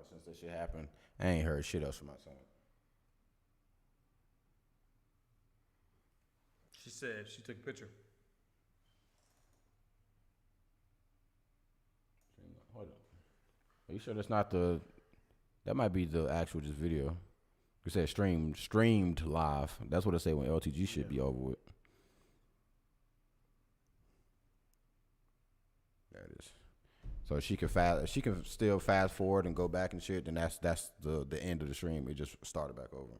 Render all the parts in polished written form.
since that shit happened. I ain't heard shit else from my son. She said she took a picture. Hold on. Are you sure that's not the? That might be the actual just video. It said streamed live. That's what it say when LTG should be over with. There it is. So she can still fast forward and go back and shit. Then that's the end of the stream. It just started back over.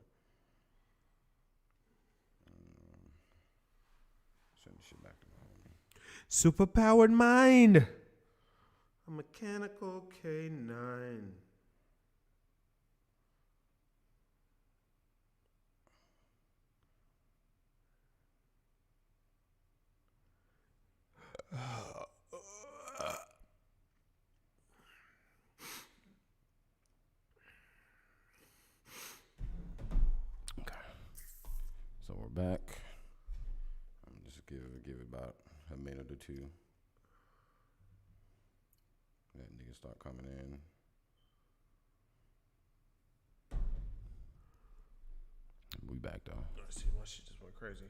Send the shit back to me. Superpowered mind. A mechanical K9. Okay. So we're back. I'm just give it about a minute or two. Let niggas start coming in. We back though. Let's see, my shit just went crazy.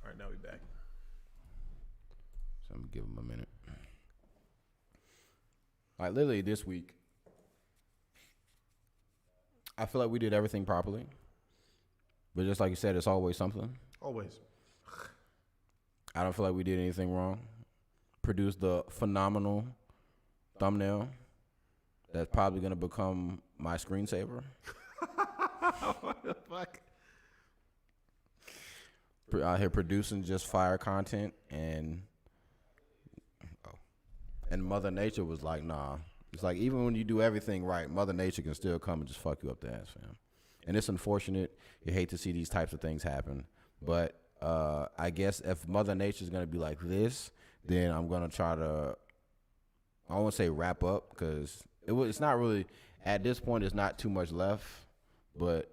All right, now we back. So I'm gonna give them a minute. All right, literally this week, I feel like we did everything properly. But just like you said, it's always something. Always. I don't feel like we did anything wrong. Produced the phenomenal thumbnail that's probably gonna become my screensaver. What the fuck? Out here producing just fire content, and Mother Nature was like, nah. It's like even when you do everything right, Mother Nature can still come and just fuck you up the ass, fam. And it's unfortunate. You hate to see these types of things happen, but I guess if Mother Nature's gonna be like this, then I'm gonna try to. I won't say wrap up because it's not really at this point. It's not too much left, but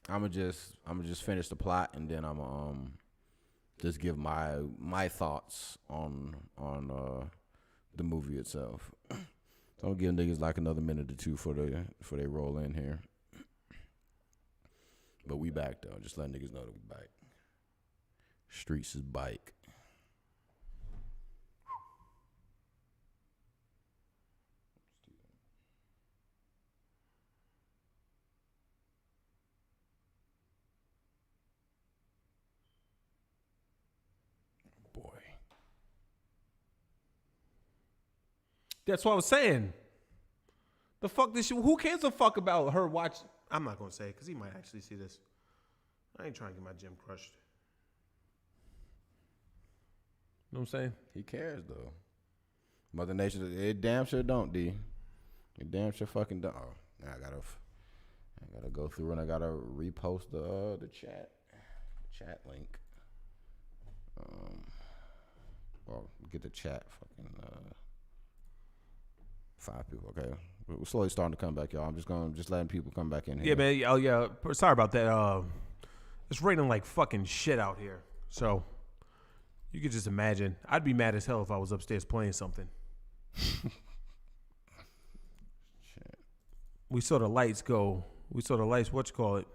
I'm gonna just finish the plot and then I'm just give my thoughts on the movie itself. So I'm gonna give niggas like another minute or two for they roll in here. But we back though. Just let niggas know that we back. Streets is bike. Boy. That's what I was saying. The fuck this shit? Who cares a fuck about her watch? I'm not gonna say it because he might actually see this. I ain't trying to get my gym crushed. You know what I'm saying? He cares though. Mother Nature, it damn sure don't, D. It damn sure fucking don't. Oh, now I gotta go through and I gotta repost the chat link. Well, get the chat fucking 5 people. Okay, we're slowly starting to come back, y'all. I'm just letting people come back in here. Yeah, man. Oh yeah. Sorry about that. It's raining like fucking shit out here. So you could just imagine. I'd be mad as hell if I was upstairs playing something. Shit. We saw the lights go. What you call it?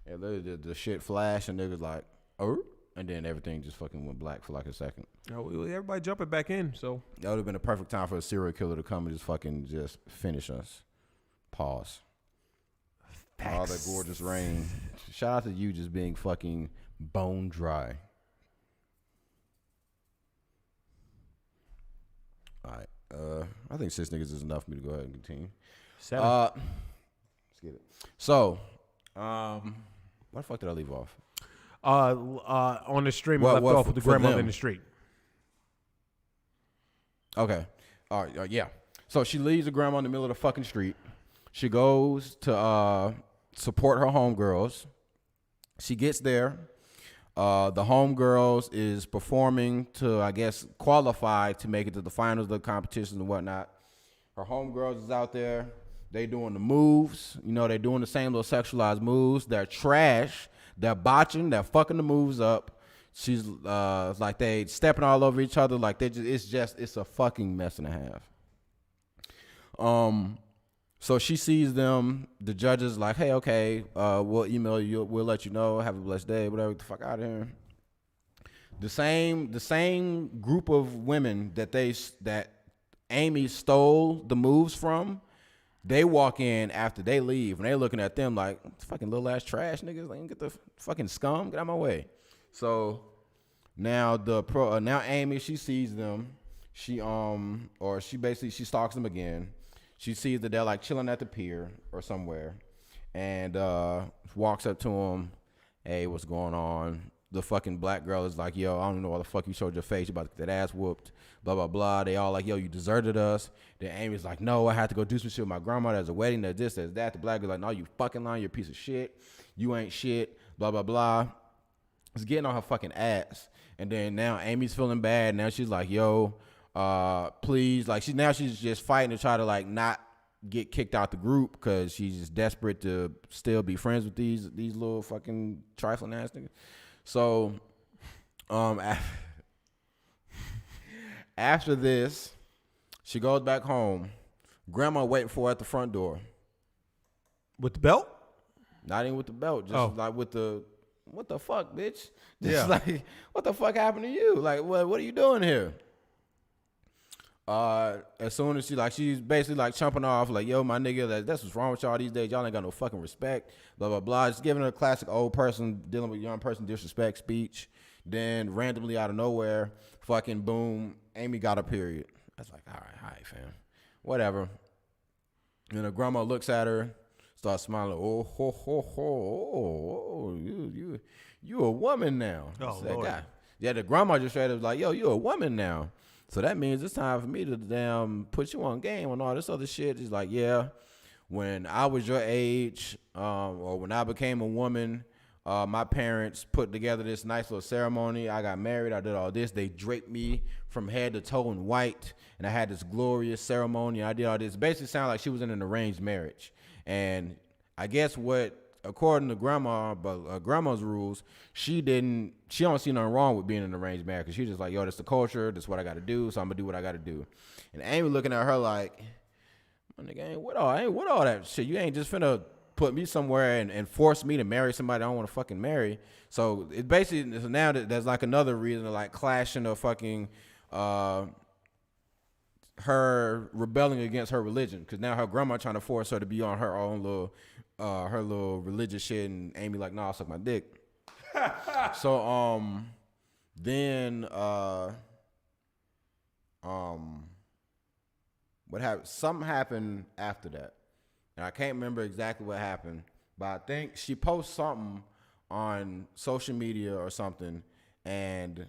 Yeah, literally the shit flashed and niggas like, oh, and then everything just fucking went black for like a second. Everybody jumping back in. So that would have been a perfect time for a serial killer to come and just finish us. Pause. Facts. All that gorgeous rain. Shout out to you just being fucking bone dry. All right. I think 6 niggas is enough for me to go ahead and continue. 7. Let's get it. So, where the fuck did I leave off? On the stream, I left off with the grandmother in the street. Okay. All right. Yeah. So she leaves the grandma in the middle of the fucking street. She goes to support her homegirls. She gets there. The homegirls is performing to, I guess, qualify to make it to the finals of the competitions and whatnot. Her homegirls is out there. They doing the moves. You know, they doing the same little sexualized moves. They're trash. They're botching. They're fucking the moves up. She's like they stepping all over each other. Like it's a fucking mess and a half. So she sees them. The judge is like, hey, okay, we'll email you. We'll let you know. Have a blessed day. Whatever. Get the fuck out of here. The same group of women that Amy stole the moves from, they walk in after they leave, and they looking at them like fucking little ass trash niggas. Like, get the fucking scum, get out of my way. So now now Amy, she sees them. She stalks them again. She sees that they're like chilling at the pier or somewhere, and walks up to them. Hey, what's going on? The fucking black girl is like, yo, I don't know why the fuck you showed your face. You about to get that ass whooped. Blah, blah, blah. They all like, yo, you deserted us. Then Amy's like, no, I had to go do some shit with my grandma. There's a wedding. There's this, there's that. The black girl's like, no, you fucking lying. You're a piece of shit. You ain't shit. Blah, blah, blah. It's getting on her fucking ass. And then now Amy's feeling bad. Now she's like, yo, please. Like, she's just fighting to try to, like, not get kicked out the group because she's just desperate to still be friends with these little fucking trifling ass niggas. So, after this, she goes back home. Grandma waiting for her at the front door. With the belt? Not even with the belt, just like with the, what the fuck, bitch? Just yeah. like, what the fuck happened to you? Like, what are you doing here? As soon as she's basically like chumping off, like, yo, my nigga, that's what's wrong with y'all these days. Y'all ain't got no fucking respect. Blah, blah, blah. Just giving her a classic old person dealing with young person disrespect speech. Then randomly out of nowhere, fucking boom, Amy got a period. I was like, all right, fam. Whatever. And her grandma looks at her, starts smiling. Oh, ho, ho, ho. Oh, you a woman now. Oh, Lord. Guy. Yeah, the grandma just straight up was like, yo, you a woman now. So that means it's time for me to damn put you on game and all this other shit. He's like, yeah, when I was your age, or when I became a woman, my parents put together this nice little ceremony. I got married. I did all this. They draped me from head to toe in white, and I had this glorious ceremony. I did all this. Basically sounded like she was in an arranged marriage. And I guess according to grandma, but grandma's rules, she don't see nothing wrong with being in an arranged marriage. Cause she's just like, yo, this the culture. This is what I got to do. So I'm gonna do what I got to do. And Amy looking at her like, my nigga, I ain't with all that shit. You ain't just finna put me somewhere and force me to marry somebody I don't want to fucking marry. So it basically now that there's like another reason to like clashing of fucking her rebelling against her religion. Cause now her grandma trying to force her to be on her own little religious shit, and Amy like, nah, I'll suck my dick. So then what happened? Something happened after that, and I can't remember exactly what happened, but I think she posts something on social media or something, and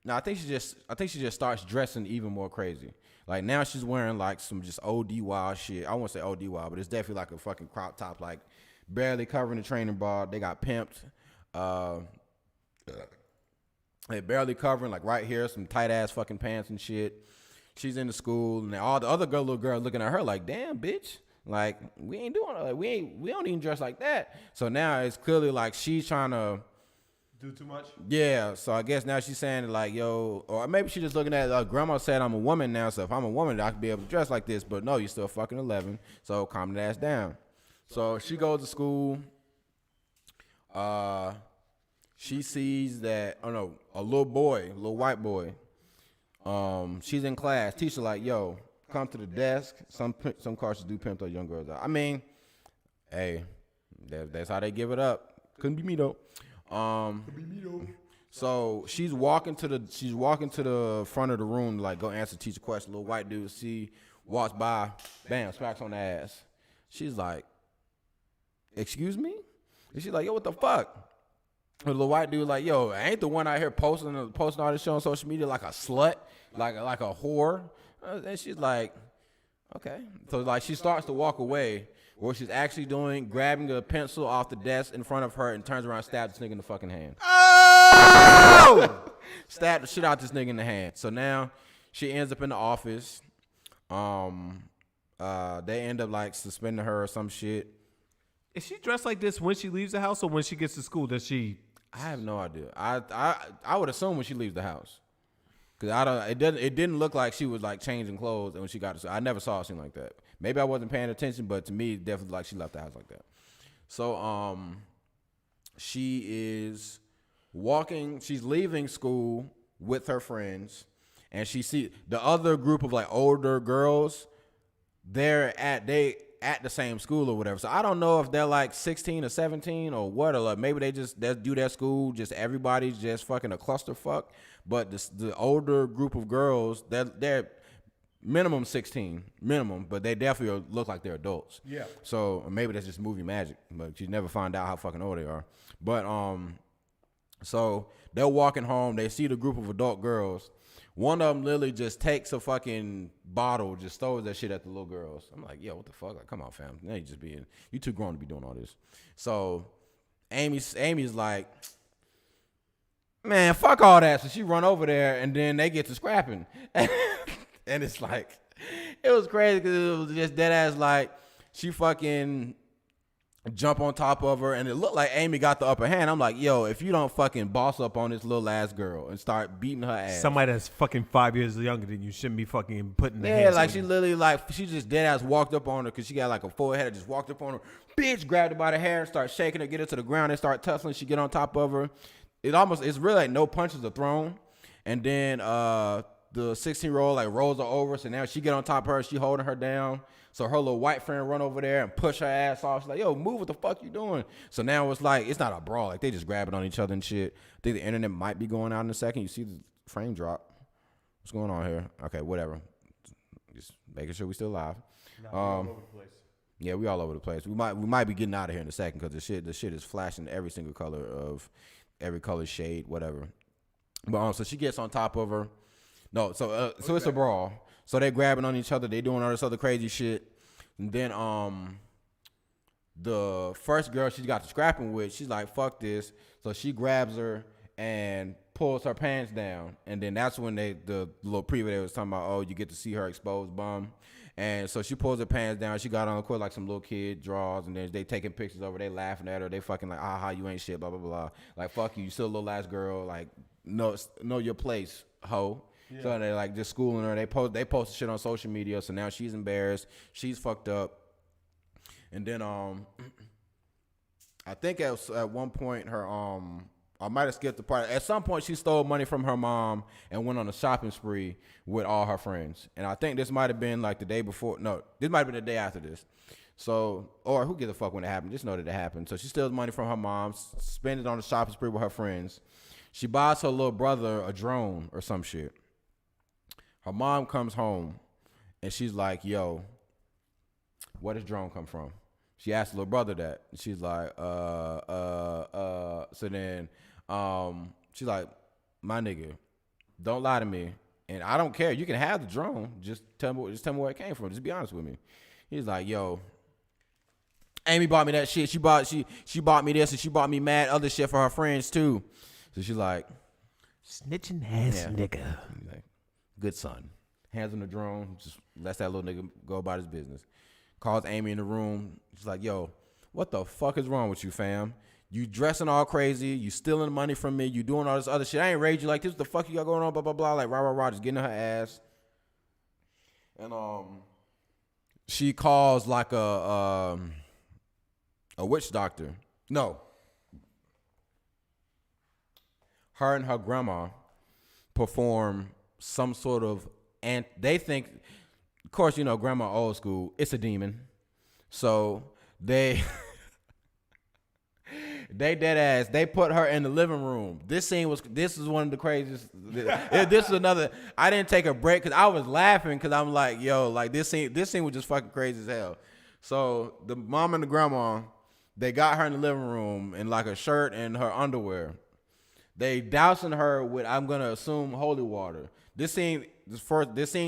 no, I think she just starts dressing even more crazy. Like now she's wearing like some just OD wild shit. I won't say OD wild, but it's definitely like a fucking crop top, like barely covering the training bar. They got pimped. They barely covering, like right here, some tight ass fucking pants and shit. She's in the school, and all the other little girls looking at her like, damn, bitch. Like we ain't doing, we don't even dress like that. So now it's clearly like she's trying to do too much? Yeah, so I guess now she's saying like, yo, or maybe she's just looking at, grandma said I'm a woman now, so if I'm a woman, I can be able to dress like this. But no, you're still fucking 11, so calm that ass down. So she goes to school. She sees that, a little white boy. She's in class. Teacher like, yo, come to the desk. Some courses do pimp those young girls out. I mean, hey, that's how they give it up. Couldn't be me though. So she's walking to the front of the room to like go answer teacher question. Little white dude walks by, bam, smacks on the ass. She's like, excuse me? And she's like, yo, what the fuck? The little white dude like, yo, I ain't the one out here posting all this shit on social media like a slut, like a whore. And she's like, okay. So like she starts to walk away. What she's actually doing, grabbing a pencil off the desk in front of her and turns around and stabs this nigga in the fucking hand. Oh! Stabbed the shit out this nigga in the hand. So now she ends up in the office. They end up like suspending her or some shit. Is she dressed like this when she leaves the house or when she gets to school? Does she? I have no idea. I would assume when she leaves the house, cause it didn't look like she was like changing clothes, and when she got to, I never saw a scene like that. Maybe I wasn't paying attention, but to me, it definitely like she left the house like that. So she is walking. She's leaving school with her friends, and she see the other group of like older girls. They're at the same school or whatever. So I don't know if they're like 16 or 17 or what, or like maybe they do their school, just everybody's just fucking a clusterfuck. But the older group of girls, they're minimum 16, but they definitely look like they're adults. Yeah. So maybe that's just movie magic, but you never find out how fucking old they are. But so they're walking home, they see the group of adult girls. One of them literally just takes a fucking bottle, just throws that shit at the little girls. I'm like, yo, what the fuck? Like, come on, fam. Now you too grown to be doing all this. So Amy's like, man, fuck all that. So she run over there, and then they get to scrapping. And it's like, it was crazy because it was just dead ass like, she fucking jump on top of her, and it looked like Amy got the upper hand. I'm like, yo, if you don't fucking boss up on this little ass girl and start beating her ass. Somebody that's fucking 5 years younger than you shouldn't be fucking putting the hands. Yeah, like she literally like, she just dead ass walked up on her because she got like a full head, just walked up on her, bitch, grabbed her by the hair and start shaking her, get her to the ground, and start tussling. She get on top of her. It's really like no punches are thrown. And then the 16-year-old like rolls her over, so now she get on top of her, she holding her down. So her little white friend run over there and push her ass off. She's like, yo, move, what the fuck you doing? So now it's like, it's not a brawl. Like, they just grabbing on each other and shit. I think the internet might be going out in a second. You see the frame drop. What's going on here? Okay, whatever. Just making sure we still live. No, all over the place. Yeah, we all over the place. We might be getting out of here in a second because the shit is flashing every single color of every color shade, whatever. But so she gets on top of her. No, so it's a brawl. So they grabbing on each other. They doing all this other crazy shit. And then the first girl she got to scrapping with, she's like, fuck this. So she grabs her and pulls her pants down. And then that's when the little preview they was talking about, oh, you get to see her exposed bum. And so she pulls her pants down. She got on the court like some little kid draws. And then they taking pictures of her. They laughing at her. They fucking like, aha, you ain't shit, blah, blah, blah. Like, fuck you. You still a little ass girl. Like, know your place, hoe. Yeah. So they like just schooling her. They post shit on social media. So now she's embarrassed. She's fucked up. And then I think at one point her I might have skipped the part. At some point she stole money from her mom and went on a shopping spree with all her friends. And I think this might have been like the day before. No, this might have been the day after this. So, or who gives a fuck when it happened? Just know that it happened. So she steals money from her mom, spends it on a shopping spree with her friends. She buys her little brother a drone or some shit. Her mom comes home, and she's like, yo, where does drone come from? She asked her little brother that. And she's like, so then she's like, my nigga, don't lie to me. And I don't care. You can have the drone. Just tell me where it came from. Just be honest with me. He's like, yo, Amy bought me that shit. She bought me this, and she bought me mad other shit for her friends, too. So she's like, snitching ass nigga. Like, good son. Hands on the drone. Just lets that little nigga go about his business. Calls Amy in the room. She's like, yo, what the fuck is wrong with you, fam? You dressing all crazy. You stealing money from me. You doing all this other shit. I ain't raised you like this. What the fuck you got going on? Blah, blah, blah. Like, rah, just getting on her ass. And she calls like a witch doctor. No. Her and her grandma perform some sort of, and they think, of course, you know, grandma old school, it's a demon. So they dead ass, they put her in the living room. This is one of the craziest. This is another, I didn't take a break because I was laughing because I'm like, yo, like this scene was just fucking crazy as hell. So the mom and the grandma, they got her in the living room in like a shirt and her underwear. They dousing her with, I'm gonna assume, holy water. This scene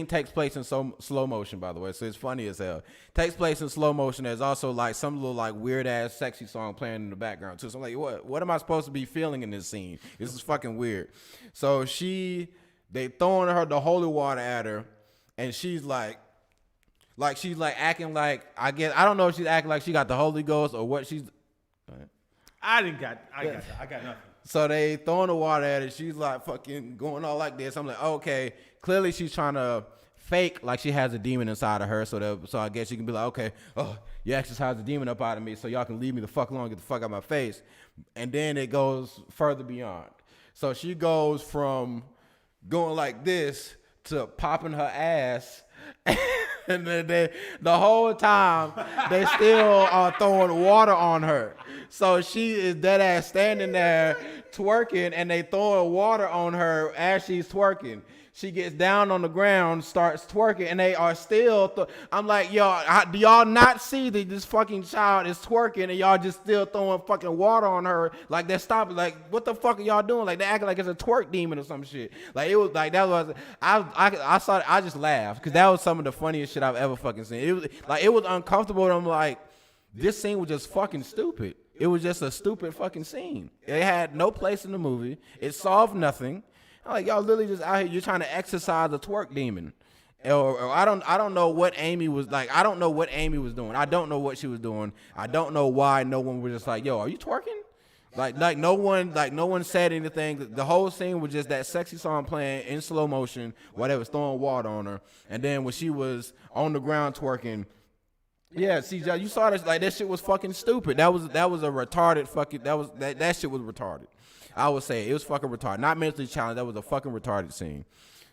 takes place in slow motion, by the way, so it's funny as hell. Takes place in slow motion. There's also like some little like weird ass sexy song playing in the background too. So I'm like, what am I supposed to be feeling in this scene? This is fucking weird. So they throwing her the holy water at her, and she's like she's like acting like, I don't know if she's acting like she got the Holy Ghost or what she's. I got nothing. So they throwing the water at her. She's like fucking going all like this. I'm like, okay. Clearly she's trying to fake like she has a demon inside of her. So I guess you can be like, okay, oh, you exorcise the demon up out of me so y'all can leave me the fuck alone, get the fuck out of my face. And then it goes further beyond. So she goes from going like this to popping her ass. And then the whole time they still are throwing water on her. So she is dead ass standing there twerking, and they throwing water on her as she's twerking. She gets down on the ground, starts twerking, and they are still. I'm like, yo, do y'all not see that this fucking child is twerking, and y'all just still throwing fucking water on her? Like they're stopping. Like, what the fuck are y'all doing? Like they acting like it's a twerk demon or some shit. Like it was like that was. I saw it, I just laughed because that was some of the funniest shit I've ever fucking seen. It was uncomfortable. And I'm like, this scene was just fucking stupid. It was just a stupid fucking scene. It had no place in the movie. It solved nothing. I'm like, y'all literally just out here, you're trying to exorcise a twerk demon. Or I don't know what Amy was like. I don't know what Amy was doing. I don't know what she was doing. I don't know why no one was just like, yo, are you twerking? Like no one said anything. The whole scene was just that sexy song playing in slow motion while they was throwing water on her. And then when she was on the ground twerking, yeah, see, you saw this, like that shit was fucking stupid. That was a retarded fucking, that shit was retarded. I would say it was fucking retarded. Not mentally challenged. That was a fucking retarded scene.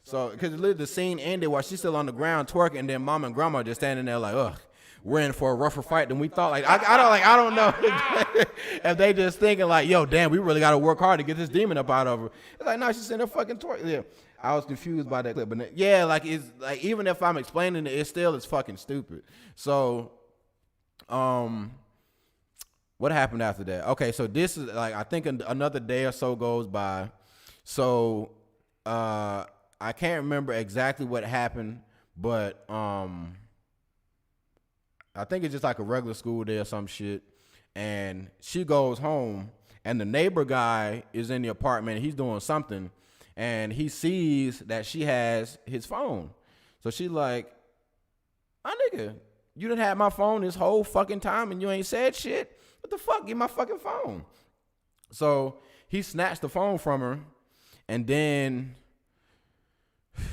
So, because the scene ended while she's still on the ground twerking, and then mom and grandma just standing there like, ugh, we're in for a rougher fight than we thought. Like, I don't know if they just thinking like, yo, damn, we really got to work hard to get this demon up out of her. It's like, no, she's in there fucking twerking. Yeah, I was confused by that clip, but yeah, like it's like even if I'm explaining it, it still is fucking stupid. So, what happened after that? Okay, so this is like I think another day or so goes by. So I can't remember exactly what happened, but I think it's just like a regular school day or some shit. And she goes home, and the neighbor guy is in the apartment. He's doing something, and he sees that she has his phone. So she's like, "My nigga, you done had my phone this whole fucking time, and you ain't said shit. What the fuck? Get my fucking phone." So he snatched the phone from her, and then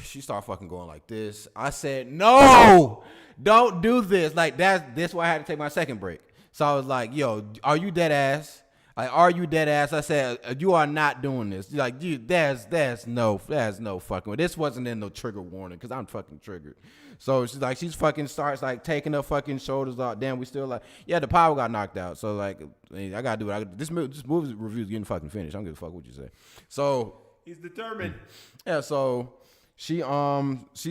she started fucking going like this. I said, no, don't do this. Like that's why I had to take my second break. So I was like, yo, are you dead ass? Like, are you dead ass? I said, you are not doing this. Like, there's no fucking. This wasn't in no trigger warning because I'm fucking triggered. So she's fucking starts like taking her fucking shoulders off. Damn, we still like, yeah, the power got knocked out. So like, I gotta do it. This movie review's getting fucking finished. I don't give a fuck what you say. So he's determined. Yeah. So she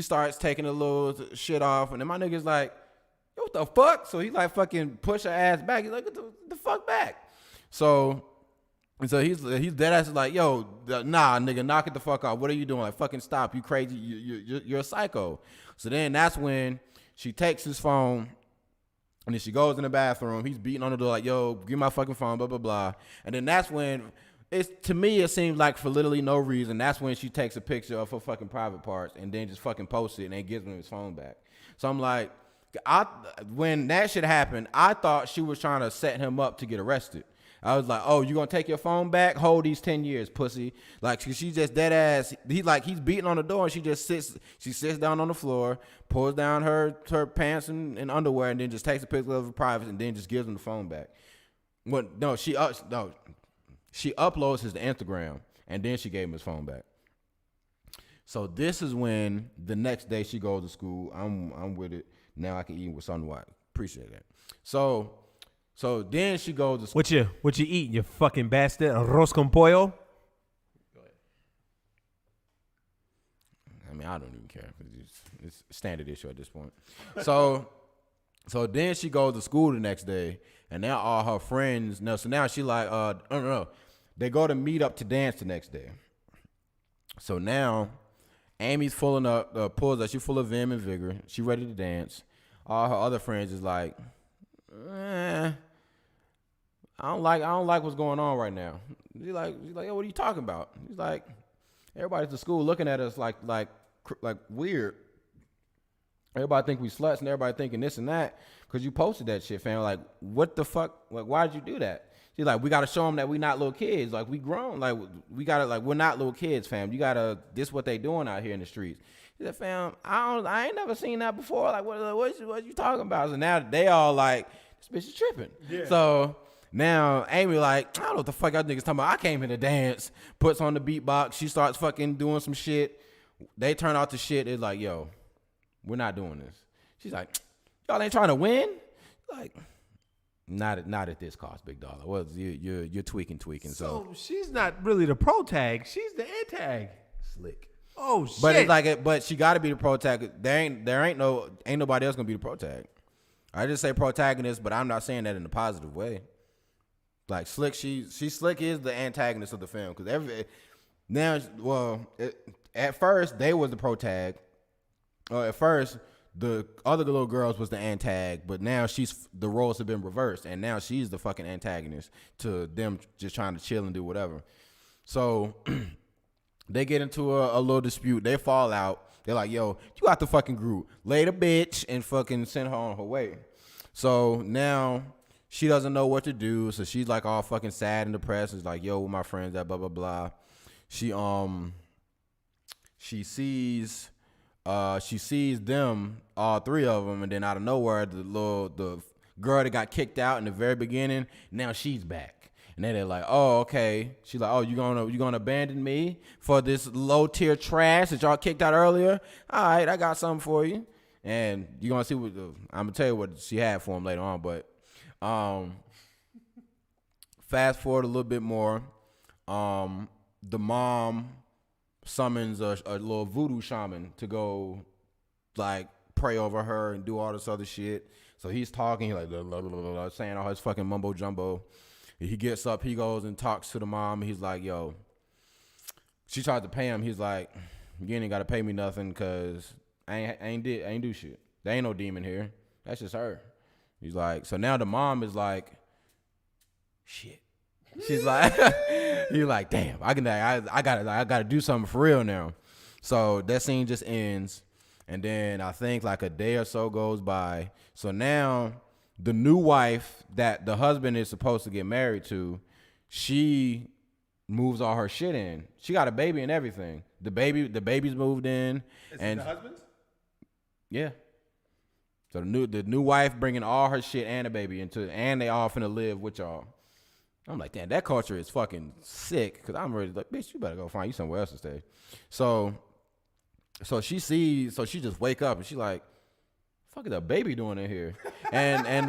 starts taking a little shit off, and then my nigga's like, yo, what the fuck? So he like fucking push her ass back. He's like, what the fuck back? So he's dead ass like, yo, nah, nigga, knock it the fuck off. What are you doing? Like, fucking stop. You crazy. You're a psycho. So then that's when she takes his phone, and then she goes in the bathroom. He's beating on the door like, yo, give me my fucking phone, blah, blah, blah. And then that's when, to me, it seems like for literally no reason, that's when she takes a picture of her fucking private parts and then just fucking posts it and then gives him his phone back. So I'm like, when that shit happened, I thought she was trying to set him up to get arrested. I was like, oh, you gonna take your phone back? Hold these 10 years, pussy. Like, she just dead ass. He's beating on the door, and she sits down on the floor, pulls down her pants and underwear, and then just takes a picture of her private, and then just gives him the phone back. She uploads his Instagram, and then she gave him his phone back. So this is when the next day she goes to school. I'm with it. Now I can eat with something white. Appreciate that. So then she goes to school. What you eating, you fucking bastard? Arroz con pollo? Go ahead. I mean, I don't even care. It's a standard issue at this point. So then she goes to school the next day, and now all her friends know. So now she like, no. They go to meet up to dance the next day. So now Amy's pulling up, pulls up. She's full of vim and vigor. She ready to dance. All her other friends is like, I don't like what's going on right now. She's like, yo, what are you talking about? He's like, everybody at the school looking at us like weird. Everybody think we sluts, and everybody thinking this and that because you posted that shit, fam. Like, what the fuck? Like, why did you do that? She's like, we gotta show them that we not little kids. Like we grown. Like we gotta like we're not little kids, fam. You gotta this what they doing out here in the streets. She said, fam, I ain't never seen that before. Like what you talking about? So now they all like, this bitch is tripping. Yeah. So now Amy like, I don't know what the fuck y'all niggas talking about. I came here to dance. Puts on the beatbox. She starts fucking doing some shit. They turn off the shit. It's like, yo, we're not doing this. She's like, y'all ain't trying to win? Like, not at this cost, big dollar. Well, you're tweaking. So she's not really the pro tag. She's the antag. Slick. Oh shit. But it's like, but she got to be the pro tag. There ain't nobody else gonna be the pro tag. I just say protagonist, but I'm not saying that in a positive way. Like Slick, she Slick is the antagonist of the film because at first they was the pro tag. At first the other little girls was the antag, but now the roles have been reversed, and now she's the fucking antagonist to them just trying to chill and do whatever. So they get into a little dispute. They fall out. They're like, yo, you got the fucking group. Lay the bitch and fucking send her on her way. So now she doesn't know what to do. So she's like all fucking sad and depressed. It's like, yo, with my friends, that blah, blah, blah. She sees them, all three of them, and then out of nowhere, the girl that got kicked out in the very beginning, now she's back. And then they're like, oh, okay. She's like, oh, you gonna abandon me for this low tier trash that y'all kicked out earlier? All right, I got something for you. And you're gonna see I'm gonna tell you what she had for him later on. But fast forward a little bit more. The mom summons a little voodoo shaman to go like pray over her and do all this other shit. So he's talking, he's like blah, blah, blah, blah, saying all his fucking mumbo jumbo. He gets up, he goes and talks to the mom. He's like, yo, she tried to pay him. He's like, you ain't got to pay me nothing because I ain't do shit. There ain't no demon here. That's just her. He's like, so now the mom is like, shit. She's like, you're like, damn, I gotta do something for real now. So that scene just ends. And then I think like a day or so goes by. So now the new wife that the husband is supposed to get married to, she moves all her shit in. She got a baby and everything. The baby's moved in. Is it the husband's? Yeah. So the new wife bringing all her shit and a baby and they all finna live with y'all. I'm like, damn, that culture is fucking sick. Cause I'm ready, like, bitch, you better go find you somewhere else to stay. So she just wake up and she like, fuck is that baby doing in here? and and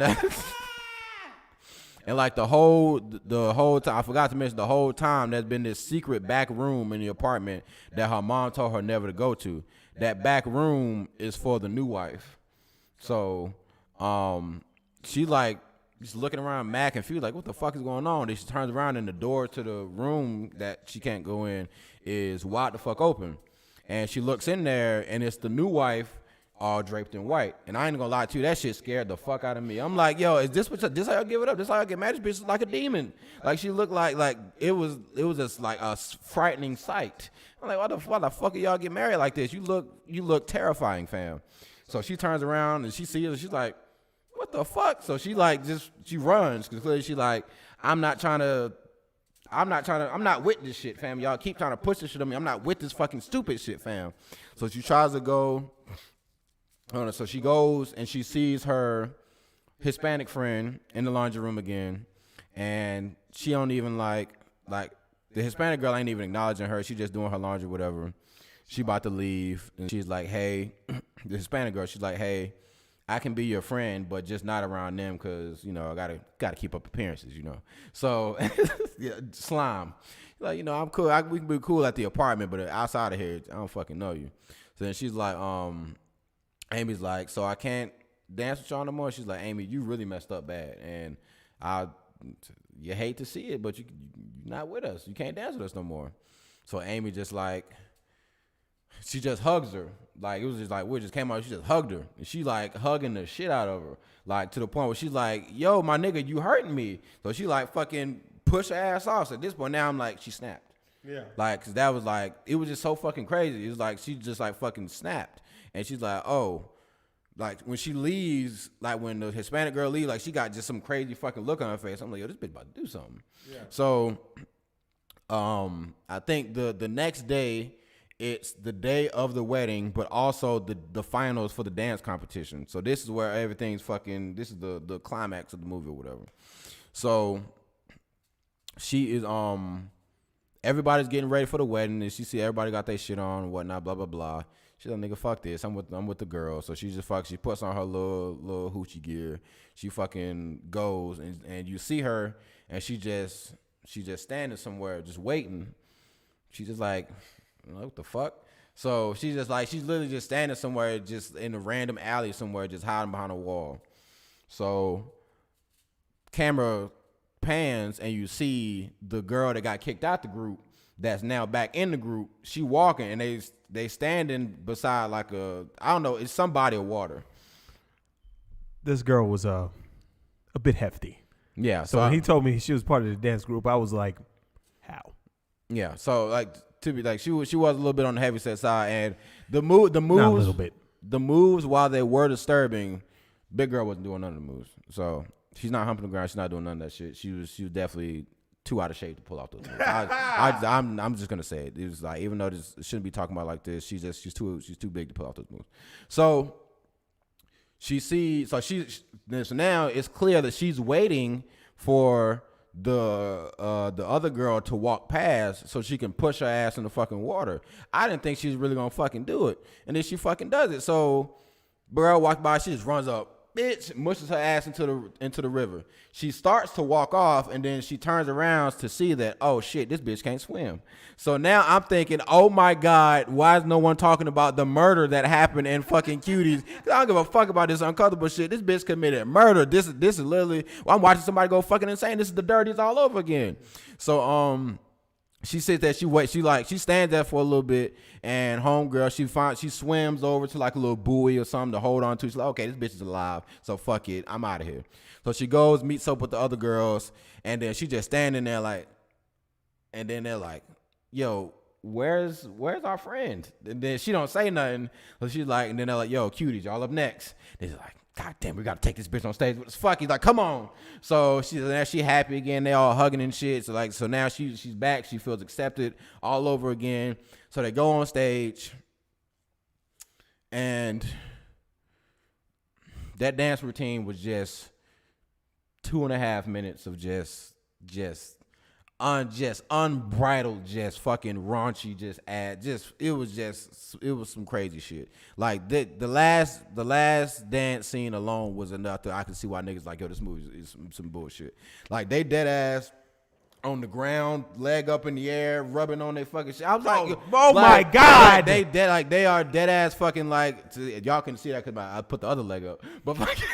like the whole time, I forgot to mention the whole time there's been this secret back room in the apartment that her mom told her never to go to. That back room is for the new wife. So she like just looking around mad confused, like, what the fuck is going on? Then she turns around and the door to the room that she can't go in is wide the fuck open. And she looks in there and it's the new wife all draped in white. And I ain't gonna lie to you, that shit scared the fuck out of me. I'm like, yo, is this how y'all give it up? This how y'all get mad? This bitch is like a demon. Like she looked like it was just like a frightening sight. I'm like, why the fuck are y'all get married like this? You look terrifying, fam. So she turns around and she sees her, she's like, what the fuck? So she like she runs because clearly she like, I'm not with this shit, fam. Y'all keep trying to push this shit on me. I'm not with this fucking stupid shit, fam. So she tries to go. So she goes and she sees her Hispanic friend in the laundry room again, and she don't even like the Hispanic girl ain't even acknowledging her. She just doing her laundry, whatever. She about to leave, and she's like, hey, the Hispanic girl, she's like, hey, I can be your friend, but just not around them because, you know, I gotta keep up appearances, you know. So, yeah, slime. Like, you know, I'm cool. We can be cool at the apartment, but outside of here, I don't fucking know you. So then she's like, Amy's like, so I can't dance with y'all no more? She's like, Amy, you really messed up bad. And you hate to see it, but you're not with us. You can't dance with us no more. So Amy just like, she just hugs her. Like, it was just like, we just came out, she just hugged her. And she like hugging the shit out of her. Like, to the point where she's like, yo, my nigga, you hurting me. So she like fucking push her ass off. So at this point now I'm like, she snapped. Yeah. Like, cause that was like, it was just so fucking crazy. It was like, she just like fucking snapped. And she's like, oh, like when she leaves, like when the Hispanic girl leaves, like she got just some crazy fucking look on her face. I'm like, yo, this bitch about to do something. Yeah. So, I think the next day, it's the day of the wedding, but also the finals for the dance competition. So this is where everything's fucking. This is the climax of the movie or whatever. So she is everybody's getting ready for the wedding, and she see everybody got their shit on and whatnot, blah blah blah. She's like, nigga, fuck this. I'm with the girl. So she just she puts on her little hoochie gear. She fucking goes and you see her and she just standing somewhere just waiting. She's just like, what the fuck? So she's literally just standing somewhere just in a random alley somewhere, just hiding behind a wall. So camera pans and you see the girl that got kicked out the group that's now back in the group. She walking and they standing beside like it's some body of water. This girl was a bit hefty. Yeah. So when he told me she was part of the dance group, I was like, how? Yeah. So like to be like she was a little bit on the heavy set side, and the moves Not a little bit. The moves, while they were disturbing, big girl wasn't doing none of the moves. So she's not humping the ground. She's not doing none of that shit. She was definitely too out of shape to pull off those moves. I'm just gonna say it. It was like, even though this shouldn't be talking about like this, she's too big to pull off those moves. So so now it's clear that she's waiting for the other girl to walk past so she can push her ass in the fucking water. I didn't think she was really gonna fucking do it, and then she fucking does it. So girl walks by, she just runs up, bitch, mushes her ass into the river. She starts to walk off, and then she turns around to see that, oh shit, this bitch can't swim. So now I'm thinking, oh my God, why is no one talking about the murder that happened in fucking Cuties? Cause I don't give a fuck about this uncomfortable shit. This bitch committed murder. This is literally, I'm watching somebody go fucking insane. This is the dirties all over again. So she sits there, she stands there for a little bit, and homegirl, she swims over to like a little buoy or something to hold on to. She's like, okay, this bitch is alive, so fuck it, I'm out of here. So she goes, meets up with the other girls, and then she just standing there like, and then they're like, yo, where's our friend? And then she don't say nothing. So she's like, and then they're like, yo, Cuties, y'all up next. They're like, God damn, we gotta take this bitch on stage. What the fuck? He's like, come on. So she happy again. They all hugging and shit. So now she's back. She feels accepted all over again. So they go on stage, and that dance routine was just 2.5 minutes of just unbridled, just fucking raunchy, it was some crazy shit. Like the last dance scene alone was enough that I could see why niggas like, yo, this movie is some bullshit. Like they dead ass on the ground, leg up in the air, rubbing on their fucking shit. I was like, oh my God, they are dead ass fucking like. Y'all can see that because I put the other leg up, but fucking.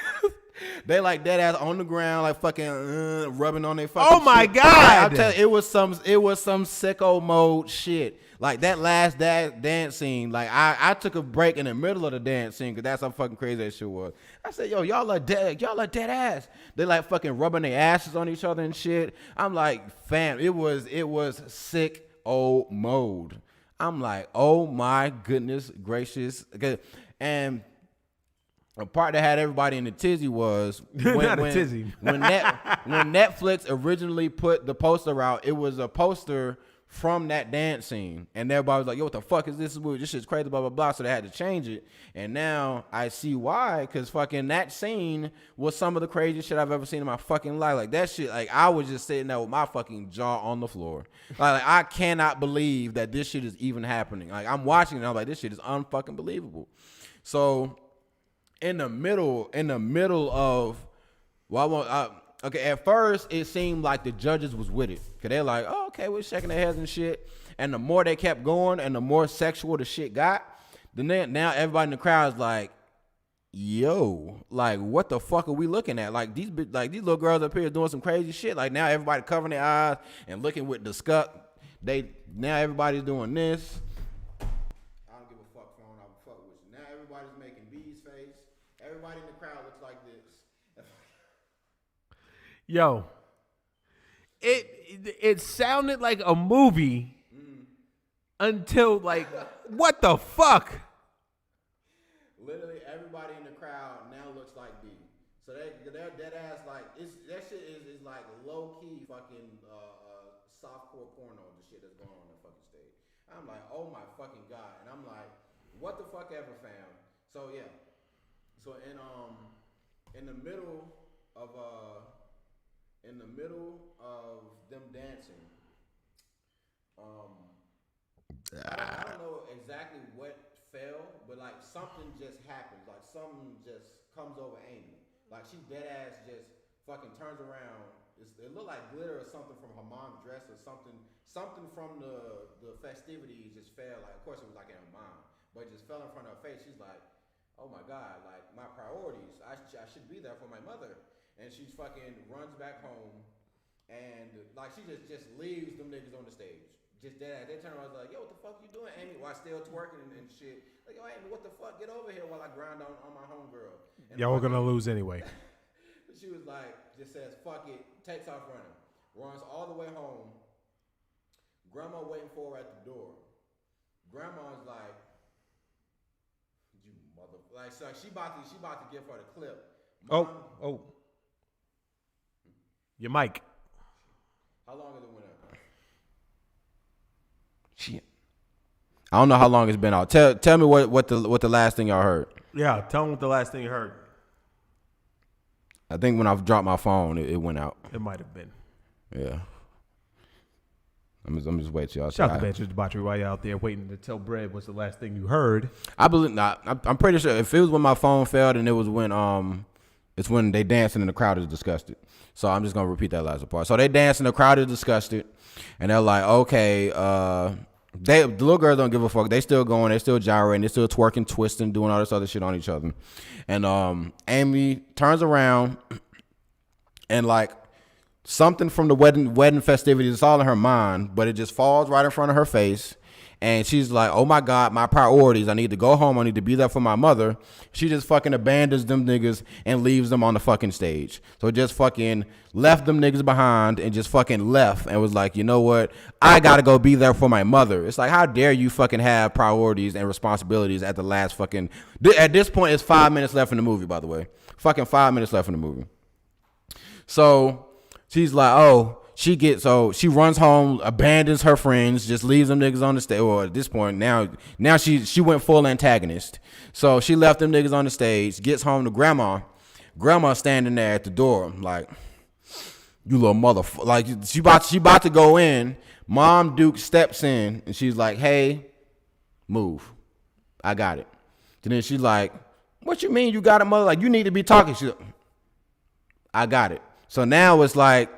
They like dead ass on the ground, like fucking rubbing on their fucking. Oh my shit. God! I'm telling you, it was some sicko mode shit. Like that last dance scene, like I took a break in the middle of the dance scene because that's how fucking crazy that shit was. I said, yo, y'all are dead ass. They like fucking rubbing their asses on each other and shit. I'm like, fam, it was sick old mode. I'm like, oh my goodness gracious, and. A part that had everybody in the tizzy was when Netflix originally put the poster out, it was a poster from that dance scene, and everybody was like, yo, what the fuck is this movie? This shit's crazy, blah blah blah. So they had to change it, and now I see why, because fucking that scene was some of the craziest shit I've ever seen in my fucking life. Like that shit, like I was just sitting there with my fucking jaw on the floor. Like I cannot believe that this shit is even happening. Like I'm watching it and I'm like, this shit is unfucking believable. So in the middle of, okay, at first it seemed like the judges was with it, cause they're like, oh, okay, we're shaking their heads and shit. And the more they kept going, and the more sexual the shit got, then now everybody in the crowd is like, yo, like what the fuck are we looking at? Like these little girls up here doing some crazy shit. Like now everybody covering their eyes and looking with disgust. Now everybody's doing this. I don't give a fuck phone. I fuck with you. Now everybody's making B's face. Everybody in the crowd looks like this. Yo, it sounded like a movie until like, what the fuck? Literally everybody in the crowd now looks like B. So they're dead ass like that shit is like low key fucking softcore porno, the shit that's going on the fucking stage. I'm like, oh my fucking god, and I'm like, what the fuck ever, fam. So yeah, so in the middle of them dancing, I don't know exactly what fell, but like something just happens, like something just comes over Amy, like she dead ass just fucking turns around. It looked like glitter or something from her mom's dress or something from the festivities just fell. Like, of course it was like in her mom, but it just fell in front of her face. She's like, oh my god, like my priorities. I should be there for my mother. And she fucking runs back home, and like she just leaves them niggas on the stage. Just dead. They turn around and was like, yo, what the fuck you doing, Amy? While still twerking and shit. Like, yo, Amy, what the fuck? Get over here while I grind on my homegirl. Y'all were gonna lose anyway. She was like, just says, fuck it, takes off running. Runs all the way home. Grandma waiting for her at the door. Grandma's like, you mother, like, so she about to give her the clip. Mom, Oh. Your mic. How long has it went out? Shit. I don't know how long it's been out. Tell me what the last thing y'all heard. Yeah, tell them what the last thing you heard. I think when I dropped my phone, it went out. It might have been. Yeah. I'm just waiting till y'all. Shout out to Banter Debauchery while you're out there waiting to tell Brad what's the last thing you heard. I believe not. I'm pretty sure if it was when my phone failed, and it was when it's when they dancing and the crowd is disgusted. So I'm just gonna repeat that last part. So they dancing, the crowd is disgusted, and they're like, okay, the little girls don't give a fuck. They still going, they still gyrating, they still twerking, twisting, doing all this other shit on each other. And Amy turns around, and like something from the wedding festivities, it's all in her mind, but it just falls right in front of her face. And she's like, oh my God, my priorities. I need to go home. I need to be there for my mother. She just fucking abandons them niggas and leaves them on the fucking stage. So just fucking left them niggas behind and just fucking left and was like, you know what? I got to go be there for my mother. It's like, how dare you fucking have priorities and responsibilities at the last fucking, at this point, it's 5 minutes left in the movie, by the way. Fucking 5 minutes left in the movie. So she's like, oh. She runs home, abandons her friends, just leaves them niggas on the stage. Or at this point, now she went full antagonist. So she left them niggas on the stage, gets home to grandma. Grandma standing there at the door, like, you little motherfucker. Like, she about to go in. Mom Duke steps in, and she's like, hey, move. I got it. And then she's like, what you mean you got it, mother? Like, you need to be talking. She's like, I got it. So now it's like,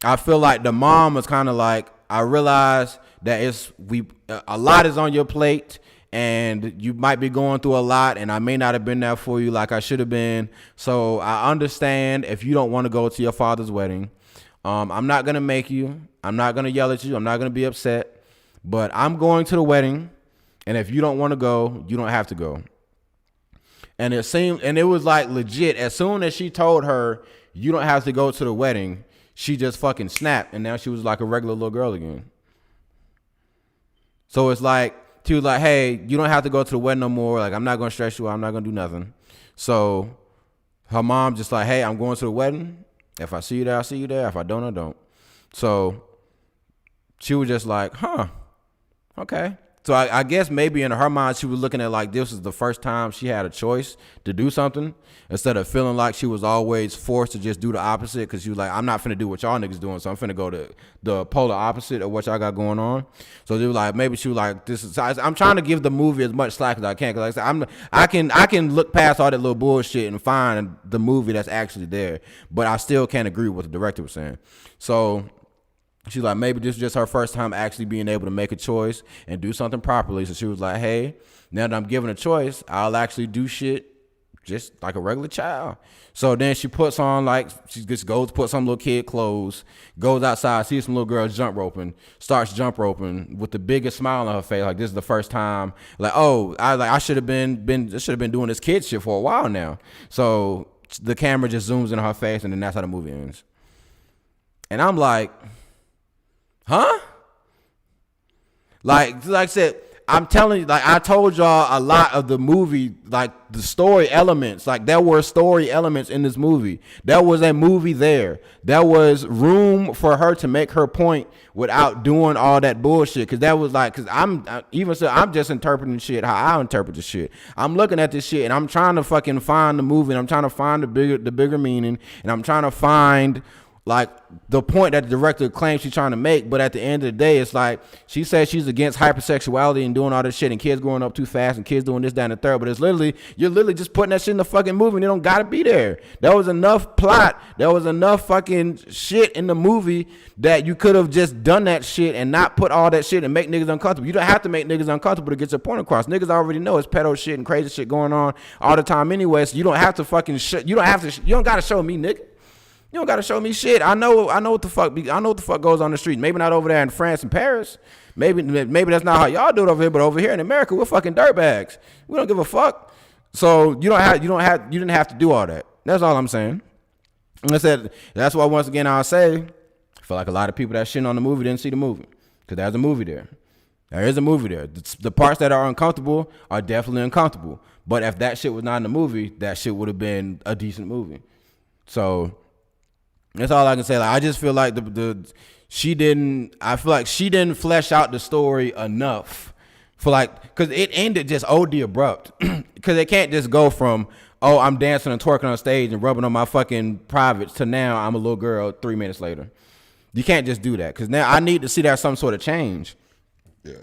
I feel like the mom was kind of like, I realize that a lot is on your plate and you might be going through a lot and I may not have been there for you like I should have been. So I understand if you don't want to go to your father's wedding. I'm not going to make you. I'm not going to yell at you. I'm not going to be upset. But I'm going to the wedding. And if you don't want to go, you don't have to go. And it was like legit. As soon as she told her, you don't have to go to the wedding, she just fucking snapped, and now she was like a regular little girl again. So it's like, she was like, hey, you don't have to go to the wedding no more. Like, I'm not going to stress you out. I'm not going to do nothing. So her mom just like, hey, I'm going to the wedding. If I see you there, I'll see you there. If I don't, I don't. So she was just like, huh, okay. So I guess maybe in her mind, she was looking at like this was the first time she had a choice to do something instead of feeling like she was always forced to just do the opposite because she was like, I'm not finna do what y'all niggas doing, so I'm finna go to the polar opposite of what y'all got going on. So they were like, maybe she was like, this is. I'm trying to give the movie as much slack as I can because like I said, I can look past all that little bullshit and find the movie that's actually there, but I still can't agree with what the director was saying. So she's like, maybe this is just her first time actually being able to make a choice and do something properly. So she was like, hey, now that I'm given a choice, I'll actually do shit just like a regular child. So then she puts on like, she just goes put some little kid clothes, goes outside, sees some little girl jump roping, starts jump roping with the biggest smile on her face. Like this is the first time, like, oh, I should have been doing this kid shit for a while now. So the camera just zooms in her face and then that's how the movie ends. And I'm like, huh? Like I said, I'm telling you, like I told y'all a lot of the movie, like the story elements, like there were story elements in this movie. There was a movie there. There was room for her to make her point without doing all that bullshit. Cause that was like, cause I'm just interpreting shit how I interpret the shit. I'm looking at this shit and I'm trying to fucking find the movie and I'm trying to find the bigger meaning and I'm trying to find like the point that the director claims she's trying to make, but at the end of the day, it's like she says she's against hypersexuality and doing all this shit and kids growing up too fast and kids doing this, that, and the third. But it's literally, you're literally just putting that shit in the fucking movie and it don't gotta be there. There was enough plot, there was enough fucking shit in the movie that you could have just done that shit and not put all that shit and make niggas uncomfortable. You don't have to make niggas uncomfortable to get your point across. Niggas already know it's pedo shit and crazy shit going on all the time anyway. So you don't have to fucking you don't gotta show me, nigga. You don't gotta show me shit. I know what the fuck goes on the street. Maybe not over there in France and Paris. Maybe that's not how y'all do it over here. But over here in America, we're fucking dirtbags. We don't give a fuck. So you didn't have to do all that. That's all I'm saying. And I said that's why once again I'll say, I feel like a lot of people that shitting on the movie didn't see the movie because there's a movie there. There is a movie there. The parts that are uncomfortable are definitely uncomfortable. But if that shit was not in the movie, that shit would have been a decent movie. So. That's all I can say. Like I just feel like she didn't flesh out the story enough for like, cause it ended just OD abrupt. Cause it can't just go from, oh, I'm dancing and twerking on stage and rubbing on my fucking privates to now I'm a little girl 3 minutes later. You can't just do that. Cause now I need to see that some sort of change. Yeah.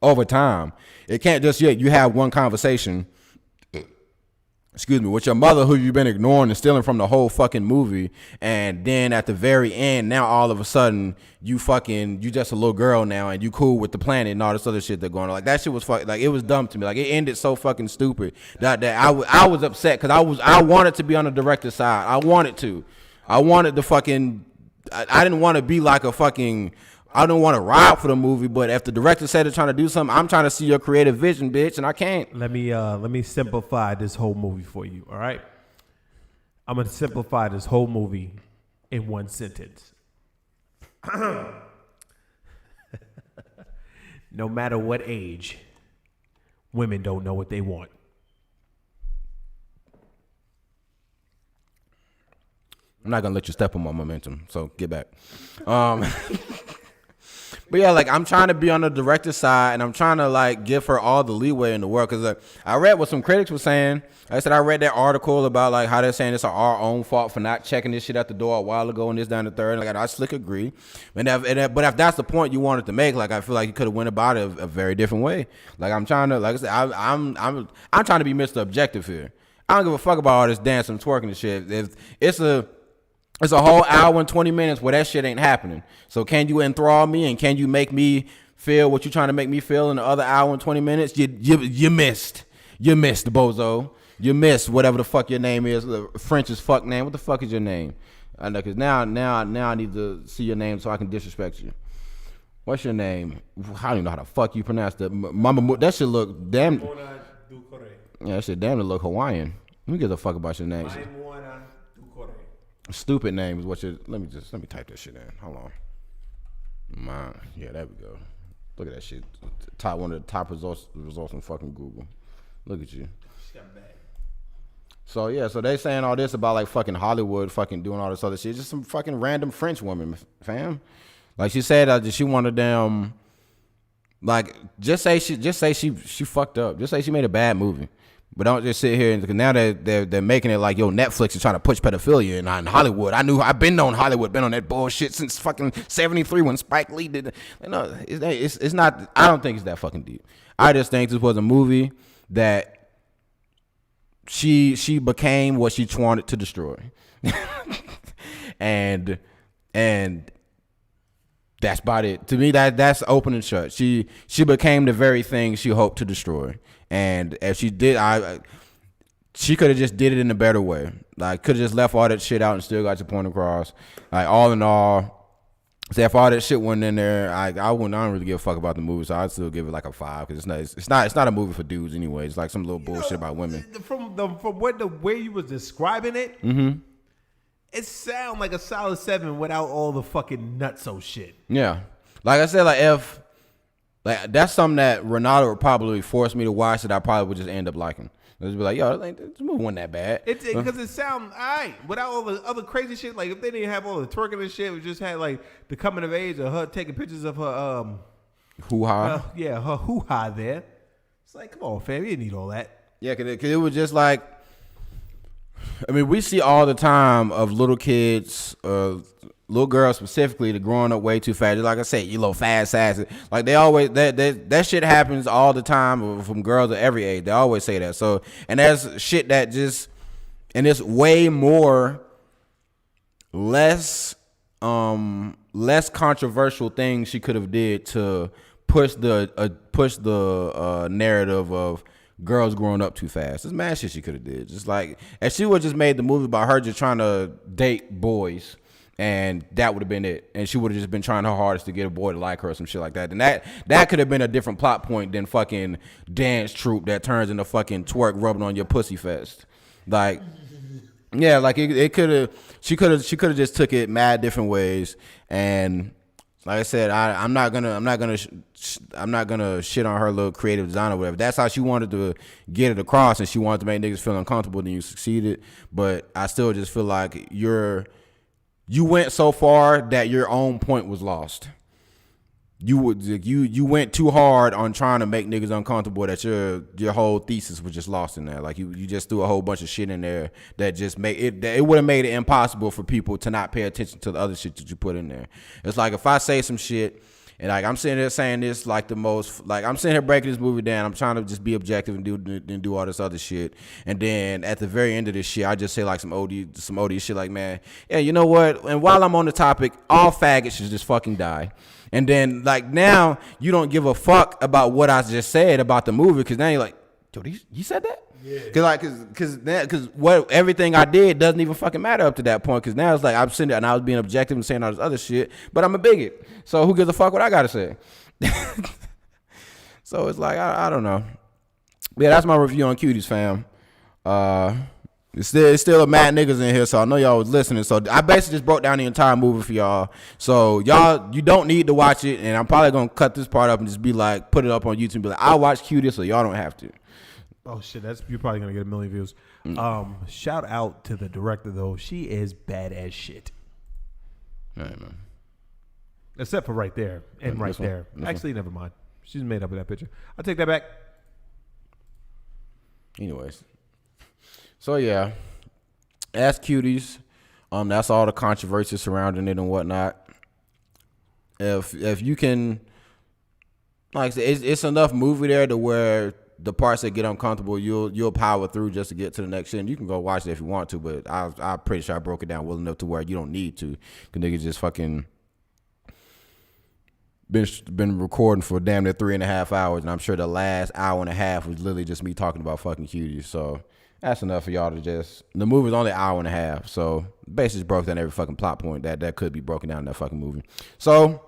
Over time. It can't just, you have one conversation with your mother who you've been ignoring and stealing from the whole fucking movie, and then at the very end, now all of a sudden you just a little girl now and you cool with the planet and all this other shit that's going on. Like that shit was like it was dumb to me. Like it ended so fucking stupid that I was upset because I wanted to be on the director's side. I wanted the fucking I didn't want to be like a fucking. I don't want to ride for the movie, but if the director said they're trying to do something, I'm trying to see your creative vision, bitch, and I can't. Let me simplify this whole movie for you, all right? I'm going to simplify this whole movie in one sentence. No matter what age, women don't know what they want. I'm not going to let you step on my momentum, so get back. But yeah, like I'm trying to be on the director's side and I'm trying to like give her all the leeway in the world. Cause like, I read what some critics were saying. I read that article about like how they're saying it's our own fault for not checking this shit at the door a while ago and this down the third. Like I slick agree. But if that's the point you wanted to make, like I feel like you could have went about it a very different way. Like I'm trying to, like I said, I'm trying to be Mr. Objective here. I don't give a fuck about all this dancing and twerking and shit. If it's a whole hour and 20 minutes where that shit ain't happening. So can you enthrall me and can you make me feel what you're trying to make me feel in the other hour and 20 minutes? You missed. You missed, bozo. You missed whatever the fuck your name is. The French as fuck name. What the fuck is your name? I know, because now I need to see your name so I can disrespect you. What's your name? I don't even know how the fuck you pronounce that. Mama, that shit look damn. Yeah, that shit damn to look Hawaiian. Who gives a fuck about your name? Stupid name is what you. Let me type that shit in. Hold on. Yeah, there we go. Look at that shit. One of the top results on fucking Google. Look at you. So yeah, so they saying all this about like fucking Hollywood, fucking doing all this other shit. Just some fucking random French woman, fam. Like she said that she wanted them. Like just say she fucked up. Just say she made a bad movie. But don't just sit here and now they're making it like, yo, Netflix is trying to push pedophilia in Hollywood. I've been on Hollywood, been on that bullshit since fucking 73 when Spike Lee did it. No, it's not. I don't think it's that fucking deep. I just think this was a movie that she became what she wanted to destroy, and that's about it. To me, that's open and shut. She became the very thing she hoped to destroy. And if she did, she could have just did it in a better way. Like, could have just left all that shit out and still got your point across. Like, all in all, so if all that shit went in there, I don't really give a fuck about the movie, so I'd still give it like a 5 because it's not a movie for dudes anyway. It's like some little bullshit about women. From what the way you was describing it, it sound like a solid 7 without all the fucking nutso shit. Yeah, like I said, like Like that's something that Ronaldo would probably force me to watch that I probably would just end up liking. Just be like, yo, this movie wasn't that bad. It's because it sounds all right without all the other crazy shit. Like if they didn't have all the twerking and shit, we just had like the coming of age of her taking pictures of her hoo-ha. Her hoo-ha there. It's like, come on, fam, you didn't need all that. Yeah, cause it was just like, I mean, we see all the time of little kids, little girls specifically, that growing up way too fast. Like I said, you little fast ass. Like they always that shit happens all the time from girls of every age. They always say that. So, and that's shit that just, and it's way more less controversial things she could have did to push the narrative of girls growing up too fast. There's mad shit she could have did. Just like, if she would just made the movie about her just trying to date boys, and that would have been it. And she would have just been trying her hardest to get a boy to like her or some shit like that. And that could have been a different plot point than fucking dance troupe that turns into fucking twerk rubbing on your pussy fest. Like, yeah, like it could have. She could have just took it mad different ways. And like I said, I'm not gonna shit on her little creative design or whatever. That's how she wanted to get it across, and she wanted to make niggas feel uncomfortable. Then you succeeded, but I still just feel like you went so far that your own point was lost. You went too hard on trying to make niggas uncomfortable that your whole thesis was just lost in there. Like you just threw a whole bunch of shit in there that just made it. It would have made it impossible for people to not pay attention to the other shit that you put in there. It's like if I say some shit and like I'm sitting there saying this like the most, like I'm sitting here breaking this movie down. I'm trying to just be objective and do all this other shit. And then at the very end of this shit, I just say like some OD shit like, man, yeah, you know what? And while I'm on the topic, all faggots should just fucking die. And then, like, now you don't give a fuck about what I just said about the movie, because now you're like, dude, you said that? Yeah. Because what everything I did doesn't even fucking matter up to that point. Because now it's like I'm sitting there and I was being objective and saying all this other shit, but I'm a bigot. So who gives a fuck what I gotta say? So it's like I don't know. Yeah, that's my review on Cuties, fam. It's still a mad niggas in here, so I know y'all was listening. So I basically just broke down the entire movie for y'all. So y'all, you don't need to watch it, and I'm probably gonna cut this part up and just be like, put it up on YouTube and be like, I watch Cuties, so y'all don't have to. Oh shit, you're probably gonna get 1 million views. Shout out to the director though. She is bad as shit. Right, man. Except for right there and right there. Actually, never mind. She's made up of that picture. I'll take that back. Anyways. So yeah, that's Cuties. That's all the controversy surrounding it and whatnot. If you can, like I said, it's enough movie there to where the parts that get uncomfortable, you'll power through just to get to the next shit. And you can go watch it if you want to, but I'm pretty sure I broke it down well enough to where you don't need to. Cause niggas just fucking been recording for damn near 3.5 hours, and I'm sure the last hour and a half was literally just me talking about fucking Cuties. So that's enough for y'all to just. The movie's only an hour and a half, so basically just broke down every fucking plot point that could be broken down in that fucking movie. So,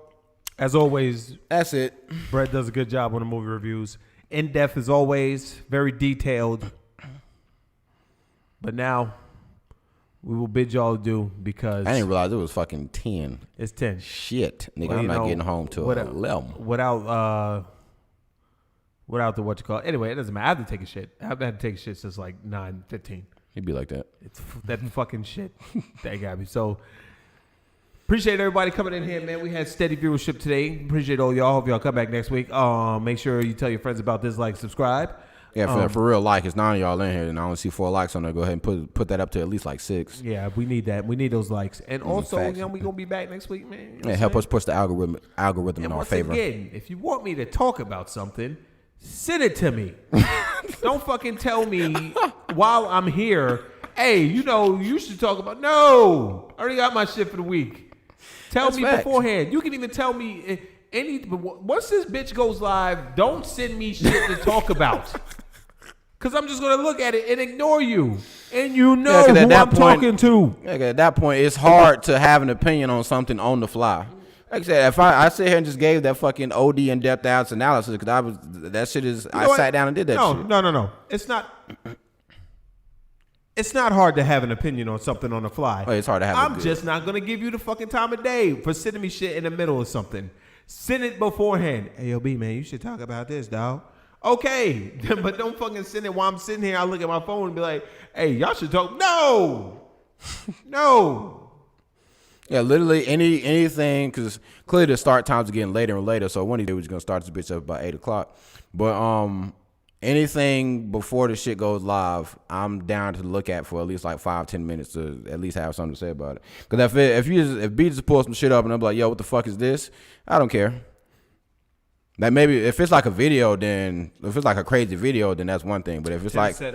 as always, that's it. Brett does a good job on the movie reviews. In depth as always, very detailed. But now we will bid y'all adieu because I didn't realize it was fucking 10. It's 10. Shit, nigga, well, I'm not getting home till 11. Without the what you call it. Anyway, it doesn't matter. I have to take a shit. I've had to take a shit since like 9:15. He'd be like that. It's that fucking shit that got me. So appreciate everybody coming in here, man. We had steady viewership today. Appreciate all y'all. Hope y'all come back next week. Make sure you tell your friends about this, like, subscribe. Yeah, for real, like, it's 9 of y'all in here, and I only see 4 likes on there. Go ahead and put that up to at least like 6. Yeah, we need that. We need those likes. And also, you know, we gonna be back next week, man. You know help us push the algorithm in our favor. Again, if you want me to talk about something, send it to me. Don't fucking tell me while I'm here, hey, you know, you should talk about. No, I already got my shit for the week. Tell me beforehand. You can even tell me once this bitch goes live, don't send me shit to talk about. Because I'm just going to look at it and ignore you. And you know who I'm talking to. At that point, it's hard to have an opinion on something on the fly. Like I said, if I sit here and just gave that fucking OD in-depth ass analysis, because I sat down and did that shit. No. It's not hard to have an opinion on something on the fly. It's hard to have. I'm just not going to give you the fucking time of day for sending me shit in the middle of something. Send it beforehand. Hey, yo, B, man, you should talk about this, dog. Okay, but don't fucking send it while I'm sitting here. I look at my phone and be like, hey, y'all should talk. No. No. Yeah, literally anything, because clearly the start times are getting later and later. So one of these days we're going to start this bitch up by 8 o'clock. But anything before the shit goes live, I'm down to look at for at least like 5-10 minutes to at least have something to say about it. Because if B just pulls some shit up and I'm like, yo, what the fuck is this? I don't care. Like maybe if it's like a video, then if it's like a crazy video, then that's one thing. But if it's Tim like said,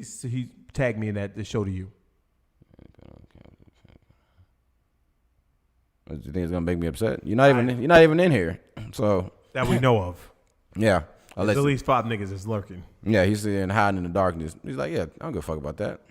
he tagged me in that to show to you. You think it's gonna make me upset? You're not even in here, so That we know of. yeah. There's at least 5 niggas that's lurking. Yeah, he's sitting hiding in the darkness. He's like, yeah, I don't give a fuck about that.